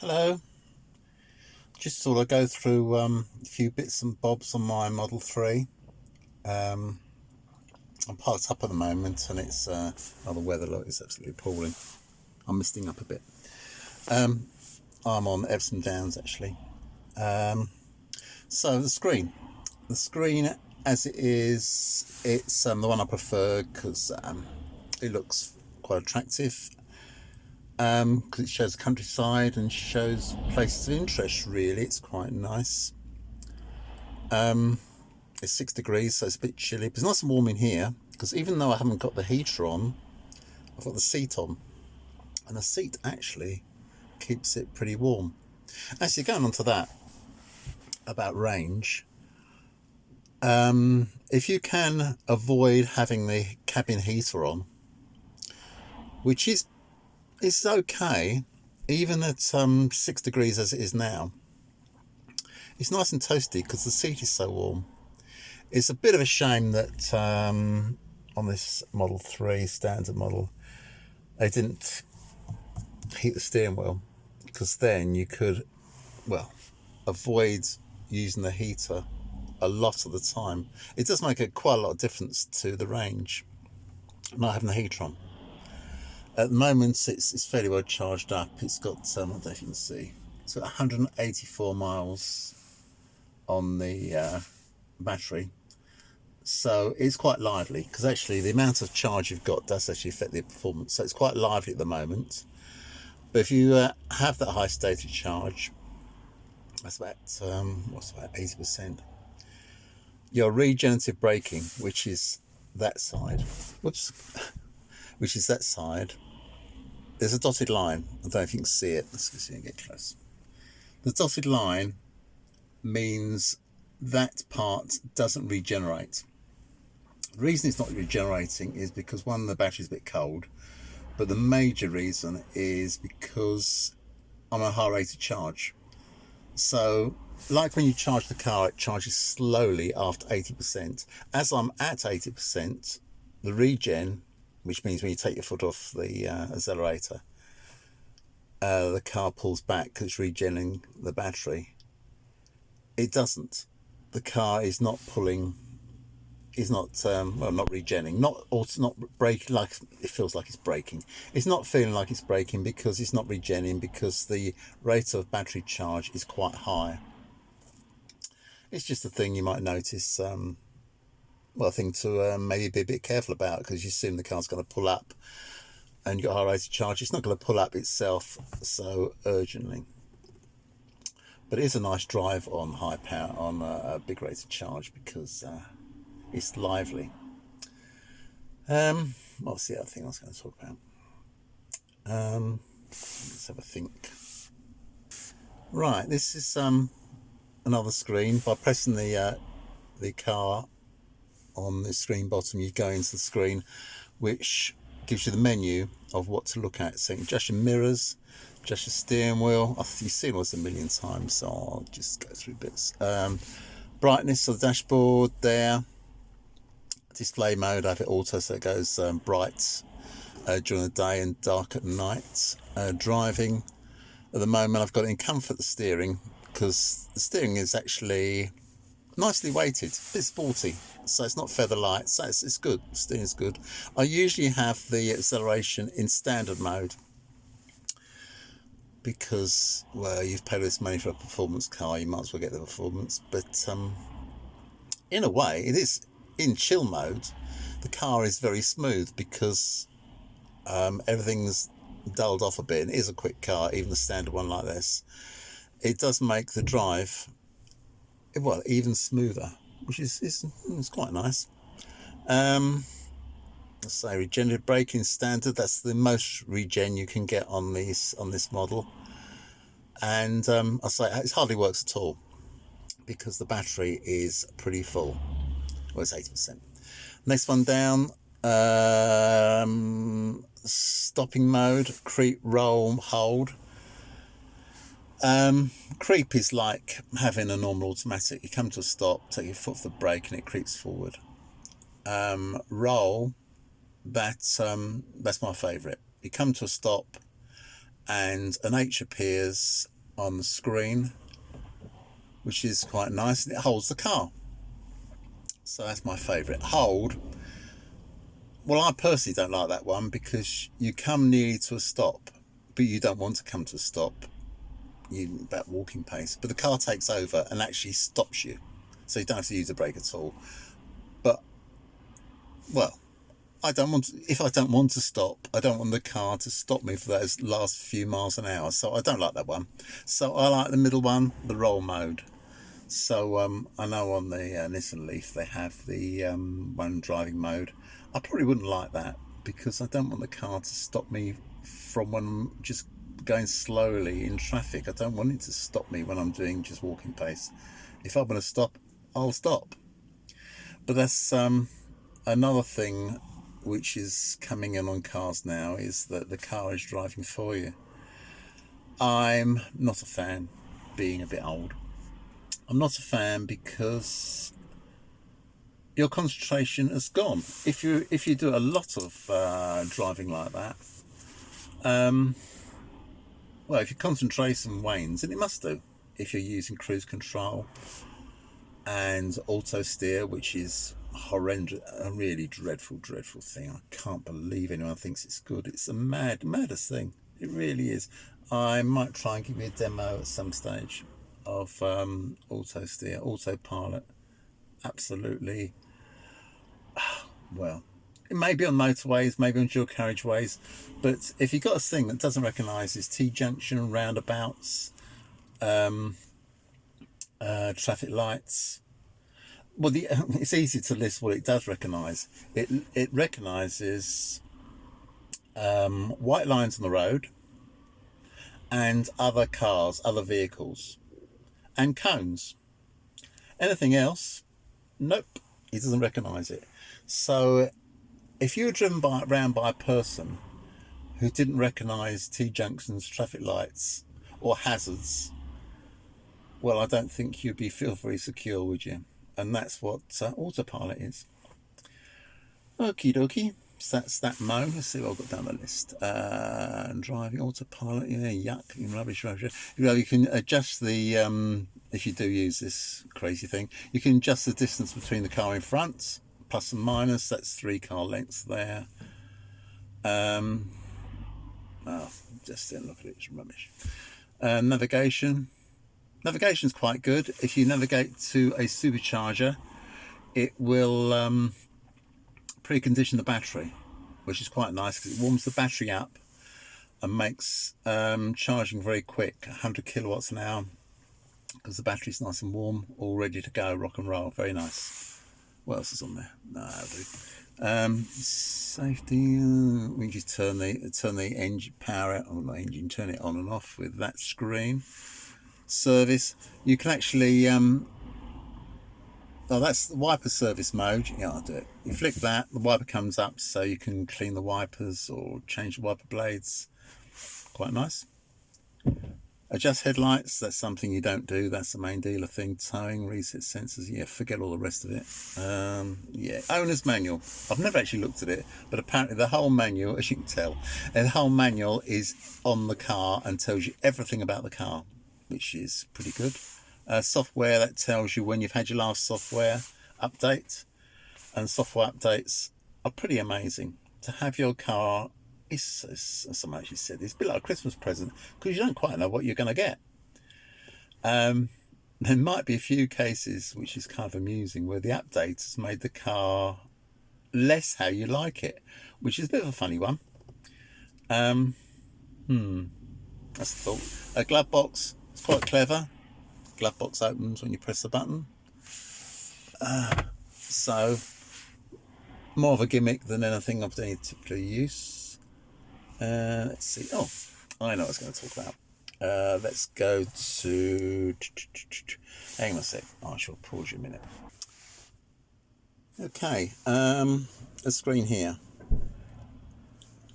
Hello, just thought I'd go through a few bits and bobs on my Model 3. Um, I'm parked up at the moment and it's the weather look is absolutely appalling. I'm misting up a bit. Um, I'm on Epsom Downs actually. So the screen as it is, it's the one I prefer because it looks quite attractive. Because it shows the countryside and shows places of interest. Really, it's quite nice. It's 6 degrees, so it's a bit chilly, but it's nice and warm in here because even though I haven't got the heater on, I've got the seat on, and the seat actually keeps it pretty warm. Actually, going on to that about range, if you can avoid having the cabin heater on, which is okay, even at 6 degrees as it is now, it's nice and toasty because the seat is so warm. It's a bit of a shame that on this Model 3 standard model, they didn't heat the steering wheel, because then you could, well, avoid using the heater a lot of the time. It does make quite a lot of difference to the range, not having the heater on. At the moment, it's fairly well charged up. It's got, I don't know if you can see, it's got 184 miles on the battery. So it's quite lively because actually the amount of charge you've got does actually affect the performance. So it's quite lively at the moment. But if you have that high state of charge, that's about 80%. Your regenerative braking, which is that side, which is that side. There's a dotted line. I don't know if you can see it. Let's see and get close. The dotted line means that part doesn't regenerate. The reason it's not regenerating is because one, the battery's a bit cold, but the major reason is because I'm a high rate of charge. So, like when you charge the car, it charges slowly after 80%. As I'm at 80%, the regen, which means when you take your foot off the accelerator, the car pulls back because it's regenerating the battery. It doesn't. The car is not pulling. Is not not regenning, not braking like it feels like it's braking. It's not feeling like it's braking because it's not regenning, because the rate of battery charge is quite high. It's just a thing you might notice. A thing to maybe be a bit careful about, because you assume the car's going to pull up and you've got high rate of charge. It's not going to pull up itself so urgently. But it is a nice drive on high power, on a big rate of charge, because it's lively. What's the other thing I was going to talk about? Let's have a think. Right, this is another screen. By pressing the car on the screen bottom, you go into the screen, which gives you the menu of what to look at. So you can adjust your mirrors, adjust your steering wheel. You've seen this a million times, so I'll just go through bits. Brightness of the dashboard there. Display mode, I have it auto, so it goes bright during the day and dark at night. Driving, at the moment I've got it in comfort, the steering, because the steering is actually nicely weighted, a bit sporty, so it's not feather light, so it's good. The steering is good. I usually have the acceleration in standard mode because, well, you've paid this money for a performance car, you might as well get the performance. But in a way, it is in chill mode. The car is very smooth because everything's dulled off a bit, and it is a quick car, even a standard one like this. It does make the drive, well, even smoother, which is quite nice. Let's say regenerative braking standard, that's the most regen you can get on this model. And I say it hardly works at all because the battery is pretty full. Well, it's 80%. Next one down, stopping mode, creep, roll, hold. Creep is like having a normal automatic. You come to a stop, take your foot off the brake, and it creeps forward. Roll, that's my favourite. You come to a stop, and an H appears on the screen, which is quite nice, and it holds the car. So that's my favourite. Hold. Well, I personally don't like that one because you come nearly to a stop, but you don't want to come to a stop. You about walking pace, but the car takes over and actually stops you, so you don't have to use the brake at all. But well, I don't want to, if I don't want to stop, I don't want the car to stop me for those last few miles an hour. So I don't like that one. So I like the middle one, the roll mode. So I know on the Nissan Leaf they have the one driving mode. I probably wouldn't like that because I don't want the car to stop me from when I'm just going slowly in traffic. I don't want it to stop me when I'm doing just walking pace. If I want to stop, I'll stop. But that's another thing which is coming in on cars now, is that the car is driving for you. I'm not a fan, being a bit old. I'm not a fan because your concentration has gone. If you do a lot of driving like that, well, if your concentration wanes, and it must do, if you're using cruise control and auto steer, which is horrendous, a really dreadful thing. I can't believe anyone thinks it's good. It's a maddest thing. It really is. I might try and give you a demo at some stage of auto steer, autopilot. Absolutely. Well, it may be on motorways, maybe on dual carriageways, but if you've got a thing that doesn't recognise is T-junction, roundabouts, traffic lights, well, it's easy to list what it does recognise. It recognises white lines on the road and other cars, other vehicles, and cones. Anything else, nope, it doesn't recognise it. So if you were driven around by a person who didn't recognise T-junctions, traffic lights, or hazards, well, I don't think you'd feel very secure, would you? And that's what autopilot is. Okie dokie. So that's that mode. Let's see what I've got down the list. Driving autopilot. Yeah, yuck. Rubbish. You know, you can adjust the, if you do use this crazy thing, you can adjust the distance between the car in front, plus and minus. That's 3 car lengths there. Just didn't look at it. It's rubbish. Navigation. Navigation's quite good. If you navigate to a supercharger, it will precondition the battery, which is quite nice because it warms the battery up and makes charging very quick, 100 kilowatts an hour, because the battery's nice and warm, all ready to go, rock and roll. Very nice. What else is on there? No, that'll do. Safety. We just turn the engine power out, or not engine, turn it on and off with that screen. Service. You can actually oh, that's the wiper service mode. Yeah, I'll do it. You flick that, the wiper comes up, so you can clean the wipers or change the wiper blades. Quite nice. Adjust headlights, that's something you don't do. That's the main dealer thing. Towing, reset sensors, yeah, forget all the rest of it. Yeah, owner's manual. I've never actually looked at it, but apparently the whole manual, as you can tell, the whole manual is on the car and tells you everything about the car, which is pretty good. Software, that tells you when you've had your last software update, and software updates are pretty amazing. To have your car, as someone actually said, it's a bit like a Christmas present because you don't quite know what you're going to get. There might be a few cases, which is kind of amusing, where the update has made the car less how you like it, which is a bit of a funny one. That's the thought. A glove box, it's quite clever. Glove box opens when you press the button. So more of a gimmick than anything I've done typically use. Let's see. Oh, I know what I was going to talk about. Let's go to. Hang on a sec. I shall pause you a minute. Okay. A screen here.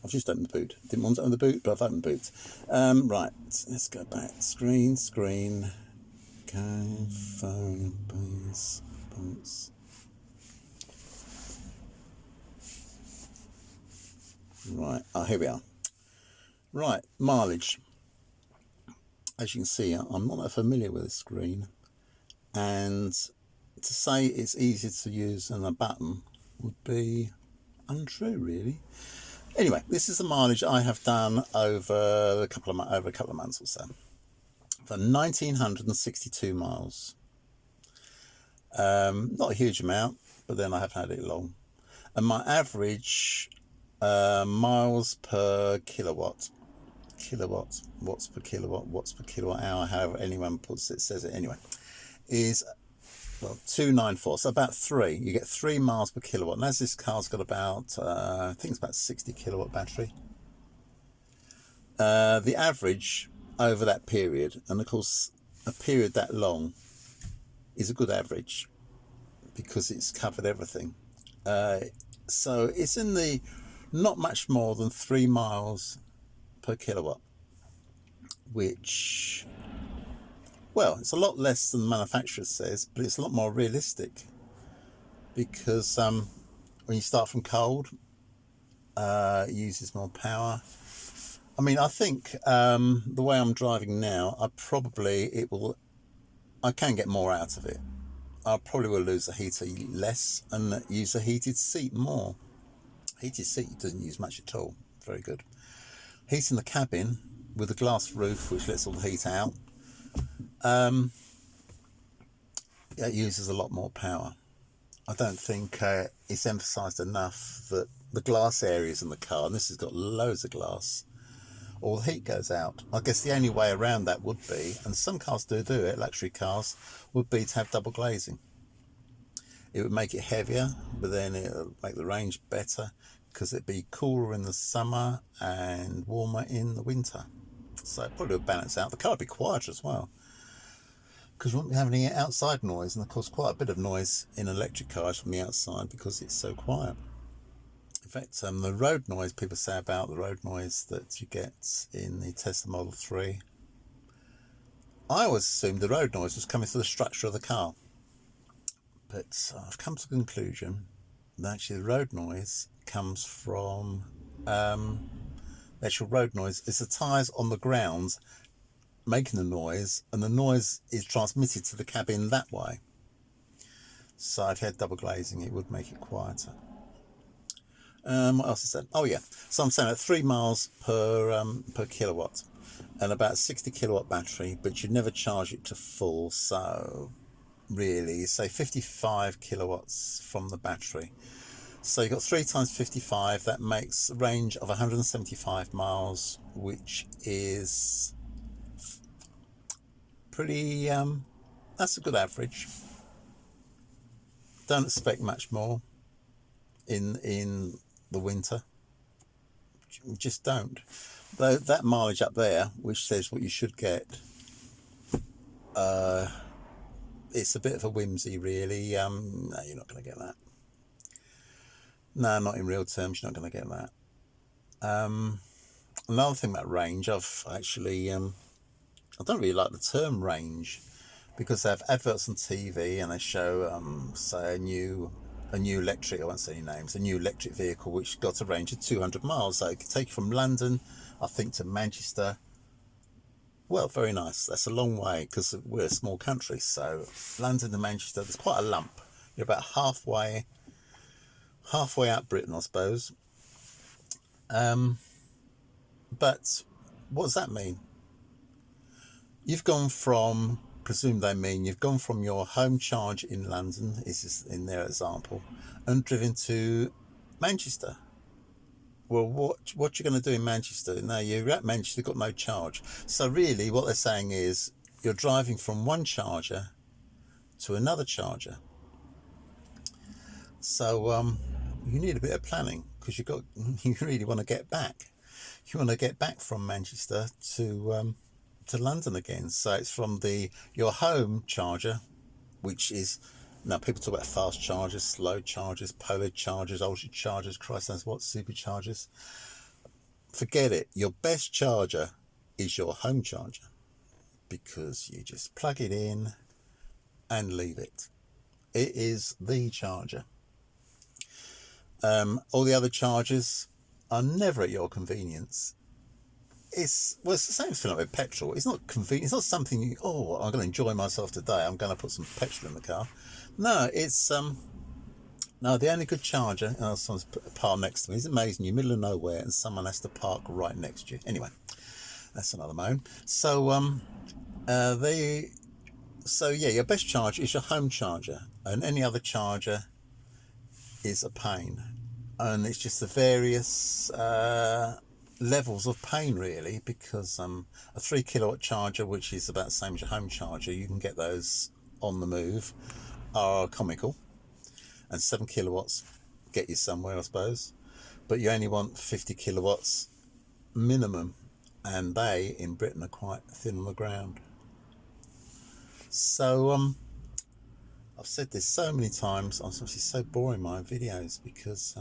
I've just opened the boot. Didn't want to open the boot, but I've opened the boot. Right. Let's go back. Screen. Okay. Phone. Boots. Right. Oh, here we are. Right, mileage. As you can see, I'm not that familiar with this screen, and to say it's easier to use than a button would be untrue, really. Anyway, this is the mileage I have done over a couple of months or so, for 1,962 miles. Not a huge amount, but then I have had it long. And my average miles per kilowatt, watts per kilowatt, watts per kilowatt hour, however anyone says it anyway, is, well, 294. So about 3. You get 3 miles per kilowatt. And as this car's got about, I think it's about 60 kilowatt battery. The average over that period, and of course a period that long is a good average because it's covered everything. So it's in the not much more than 3 miles per kilowatt, which, well, it's a lot less than the manufacturer says, but it's a lot more realistic because when you start from cold, it uses more power. I mean, I think the way I'm driving now, I can get more out of it. I probably will lose the heater less and use the heated seat more. Heated seat doesn't use much at all. Very good. Heating the cabin with a glass roof which lets all the heat out, it uses a lot more power. I don't think it's emphasised enough that the glass areas in the car, and this has got loads of glass, all the heat goes out. I guess the only way around that would be, and some cars do it, luxury cars, would be to have double glazing. It would make it heavier, but then it would make the range better because it'd be cooler in the summer and warmer in the winter. So it probably would balance out. The car would be quieter as well because you wouldn't have any outside noise, and of course quite a bit of noise in electric cars from the outside because it's so quiet. In fact, the road noise, people say about the road noise that you get in the Tesla Model 3, I always assumed the road noise was coming through the structure of the car. But I've come to the conclusion that actually the road noise comes from the actual road noise. It's the tyres on the ground making the noise, and the noise is transmitted to the cabin that way. So if you had double glazing, it would make it quieter. What else is that? Oh yeah, so I'm saying at 3 miles per kilowatt and about 60 kilowatt battery, but you'd never charge it to full. So really, say 55 kilowatts from the battery. So you've got 3 times 55, that makes a range of 175 miles, which is pretty, that's a good average. Don't expect much more in the winter. You just don't. Though that mileage up there, which says what you should get, it's a bit of a whimsy, really. No, you're not going to get that. No, not in real terms, you're not going to get that. Another thing about range, I've actually, I don't really like the term range because they have adverts on TV and they show, say, a new electric, I won't say any names, a new electric vehicle which got a range of 200 miles. So it could take you from London, I think, to Manchester. Well, very nice. That's a long way because we're a small country. So London to Manchester, there's quite a lump. You're about halfway out Britain, I suppose. But what does that mean? You've gone from, presume they mean, you've gone from your home charge in London, is in their example, and driven to Manchester. Well, what you're going to do in Manchester? No, you're at Manchester, you've got no charge. So really what they're saying is you're driving from one charger to another charger. So you need a bit of planning because you really want to get back. You want to get back from Manchester to London again. So it's from your home charger, which is, now people talk about fast chargers, slow chargers, polar chargers, ultra chargers, Christ knows what, superchargers. Forget it. Your best charger is your home charger because you just plug it in and leave it. It is the charger. All the other chargers are never at your convenience. it's the same thing like with petrol. It's not convenient. It's not something you, oh, I'm going to enjoy myself today, I'm going to put some petrol in the car. No, it's no, the only good charger, someone's parked next to me. It's amazing. You're middle of nowhere and someone has to park right next to you. Anyway, that's another moan. So so yeah, your best charger is your home charger, and any other charger is a pain. And it's just the various levels of pain, really, because a 3 kilowatt charger, which is about the same as your home charger, you can get those on the move, are comical. And 7 kilowatts get you somewhere, I suppose. But you only want 50 kilowatts minimum, and they in Britain are quite thin on the ground. So I've said this so many times. I'm obviously so boring my videos because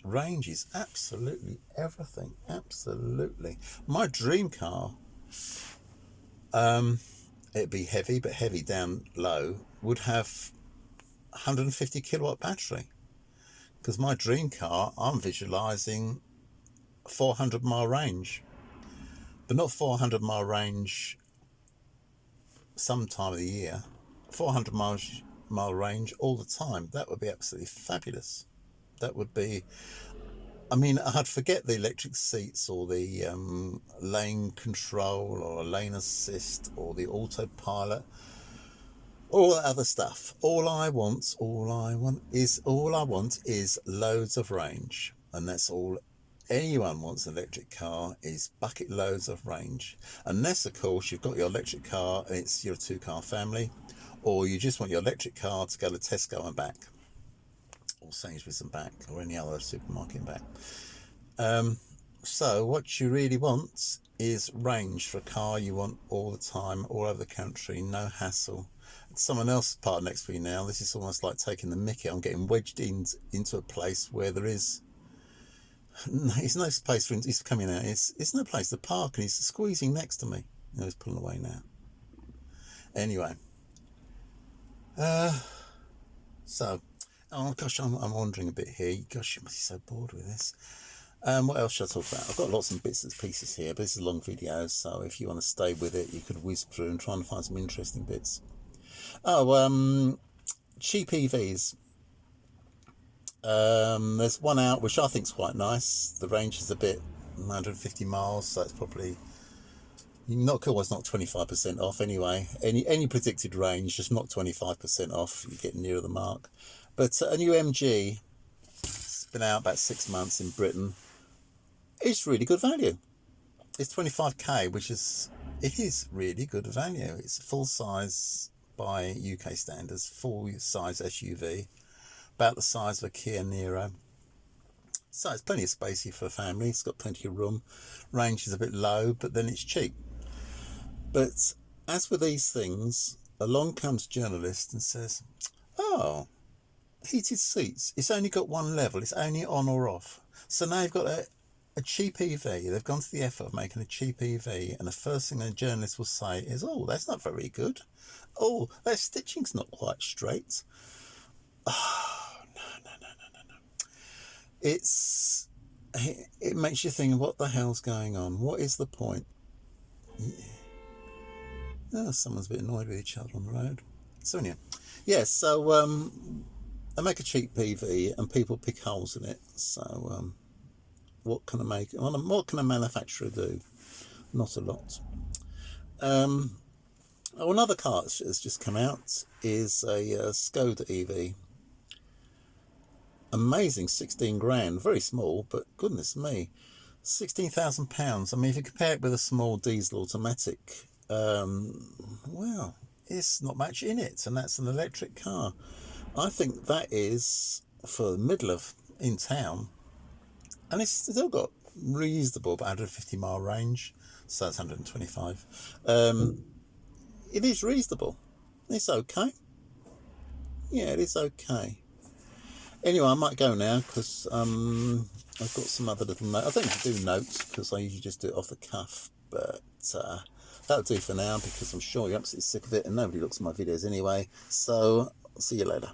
range is absolutely everything. Absolutely. My dream car, it'd be heavy, but heavy down low, would have 150 kilowatt battery, because my dream car, I'm visualizing 400-mile range, but not 400-mile range some time of the year, 400-mile range all the time. That would be absolutely fabulous. That would be, I mean, I'd forget the electric seats or the lane control or lane assist or the autopilot, all that other stuff. All I want is loads of range, and that's all anyone wants. An electric car is bucket loads of range, unless of course you've got your electric car and it's your 2-car family, or you just want your electric car to go to Tesco and back, or Sainsbury's and back, or any other supermarket and back. So what you really want is range for a car you want all the time, all over the country, no hassle. Someone else parked next to me now. This is almost like taking the mickey. I'm getting wedged into a place where there's no place for him. He's coming out. It's no place to park, and he's squeezing next to me. He's pulling away now. Anyway, so, oh gosh, I'm wandering a bit here. Gosh, you must be so bored with this. What else should I talk about? I've got lots of bits and pieces here, but this is a long video, so if you want to stay with it, you could whiz through and try and find some interesting bits. Oh, cheap EVs. There's one out which I think is quite nice. The range is a bit 150 miles, so it's probably not cool. It's not 25% off anyway. Any predicted range, just not 25% off. You get nearer the mark. But a new MG, it's been out about 6 months in Britain. It's really good value. It's 25k, which is really good value. It's a full size by UK standards, full size SUV, about the size of a Kia Niro. So it's plenty of space here for a family. It's got plenty of room. Range is a bit low, but then it's cheap. But as with these things, along comes a journalist and says, oh, heated seats, it's only got one level, it's only on or off. So now you've got a cheap EV. They've gone to the effort of making a cheap EV, and the first thing a journalist will say is, oh, that's not very good. Oh, that stitching's not quite straight. Oh, no. It makes you think, what the hell's going on? What is the point? Yeah. Oh, someone's a bit annoyed with each other on the road. So anyway, yeah, so I make a cheap EV and people pick holes in it. So what can a manufacturer do? Not a lot. Another car that's just come out is a Skoda EV. Amazing, 16 grand, very small, but goodness me, £16,000. I mean, if you compare it with a small diesel automatic, well, it's not much in it, and that's an electric car. I think that is for the middle of in town, and it's still got reasonable 150-mile range, so that's 125. It is reasonable. It's okay. Yeah, it is okay. Anyway, I might go now because I've got some other little notes. I don't do notes because I usually just do it off the cuff, but that'll do for now because I'm sure you're absolutely sick of it and nobody looks at my videos anyway. So, I'll see you later.